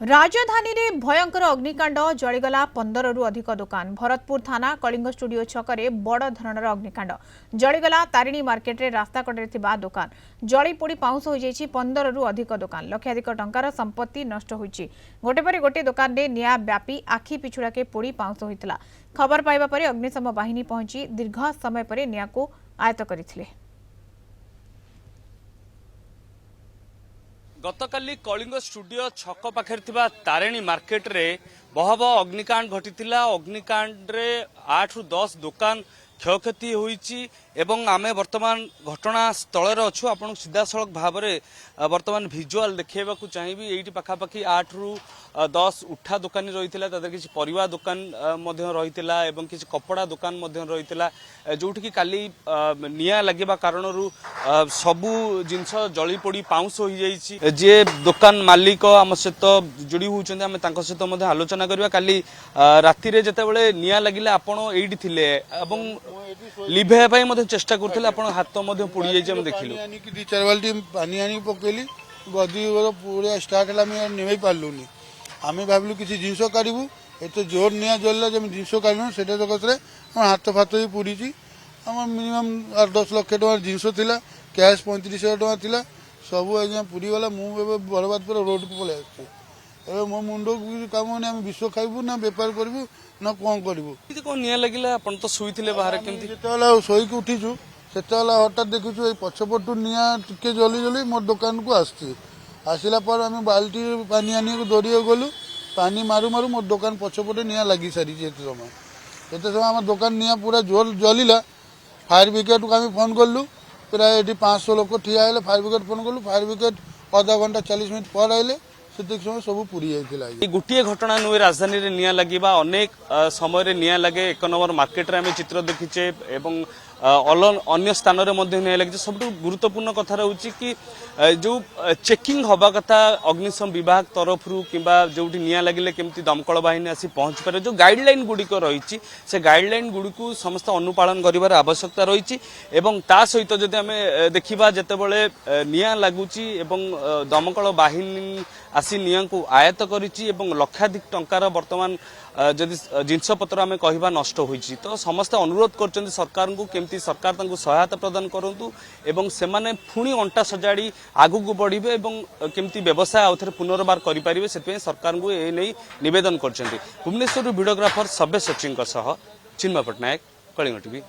राजधानी रे भयंकर अग्निकांड जलिगला 15 रु अधिक दुकान। भरतपुर थाना कलिंग स्टूडियो छकरे बड़ धरणर अग्निकांड जलिगला तारिणी मार्केट रे रास्ता कड़े थिबा दुकान जली पोड़ी पाउंस हो जाइछि 15 रु अधिक दुकान। लक्षाधिक टंकार संपत्ति नष्ट होइछि। गोटे पर गोटे दुकान रे निया व्यापी आखि पिछुड़ा के पोड़ी पाउंस होइतला। खबर पाइबा परे अग्निशम बाहिनी पहुंची दीर्घ समय परे निया को आयत्त करथिले। गतकाली कलिंग स्टूडियो छक पाखे तारिणी मार्केट रे भयावह अग्निकांड घटी। अग्निकांड रे 8 रु 10 दुकान क्षयक्षति होईची एवं आमे वर्तमान घटना स्थल रे अछु। आपण सीधा सड़क भाव में वर्तमान भिजुआल देखा चाहिए। ये पाखापाखि 8 रु 10 उठा दुकानी रही किसी परिवा दुकान रही किसी कपड़ा दुकान रही जोटि कि काली निया लगे कारण सबू जिनस जली पोड़ी पाउंस हो जाइए। जी दुकान मालिक आम सहित जोड़ी होती आम सहित आलोचना करवा। काली राति रे जेतेबेले निया लगिले आपण एठी थिले एवं लिभेया चेष्टा करते हाथ पोड़ी जाए देखिलु। 2-4 बाल्टी पानी आनी पकेली गदी पूरा स्टार्ट है निभे पार्लुनि। आम भाविलु किसी जिनस काढ़ू एत जोर निया जल्ला जब जिनस काढ़ से हाथ फात भी पुड़ी। आम मिनिमम 8-10 लाख टका जिनस थिला कैश 35,000 टका थिला सबू आज पुरीगला। मुझे बरबाद पर रोड को पलि आस मो मुंड कम आम विष खाइबू ना बेपार करूँ ना कौन करूँ। कौन निया लगे आप तो शुई बाहर केमती जो शोक उठीचु से हठात देखुचु ये पछपटू निया टिके जली जली मोर दुकान को आसला पर आम बाल्टी पानी आनी दौड़ी गलु। पानी मारू मारू मोर दुकान पछपटे निया लगी सारी एत समय आम दुकान निया पूरा जोर जलिला। फायर ब्रिगेड को आम फोन कलु। प्राय 500 लोक ठिया है। फायर ब्रिगेड फोन कलु। फायर ब्रिगेड आधा घंटा 40 मिनट पर आइले समय सब पूरी जाइए। गोटे घटना नुहे राजधानी रे निया लगिबा अनेक समय निया लगे। 1 नंबर मार्केट रे आम चित्र देखीचे एवं अन्य स्थान में निया लगे। सब गुरुत्वपूर्ण कथा रोचे कि जो चेकिंग हवा कथा अग्निशम विभाग तरफ किंबा जो निया लगे केमती दमकल बाहिनी आसी पहुंच पारे जो गाइडलाइन गुड़िक रही से गाइडलाइन गुड़ी को समस्त अनुपालन कर आवश्यकता रही। ता सहित जदि आम देखा जितेबले निया लगुच दमकल बाहिनी आसी निया को आयत्त करिछि एवं लक्षाधिक टंकार वर्तमान जदि जिनसपत्र आम कहवा नष्ट होइछि तो समस्त अनुरोध कर सरकार को केमती सरकार तांको सहायता प्रदान करंतु एवं सेमाने पुणी अंटा सजाड़ी आगु को बढ़िबे एवं केमती व्यवसाय आउथरे पुनर्बार करि परिबे सेते सरकार को ए नै निवेदन करछन्ती। भुवनेश्वर वीडियोग्राफर सब्य सचिन सह चिन्मय पटनायक, कलिंग टीवी।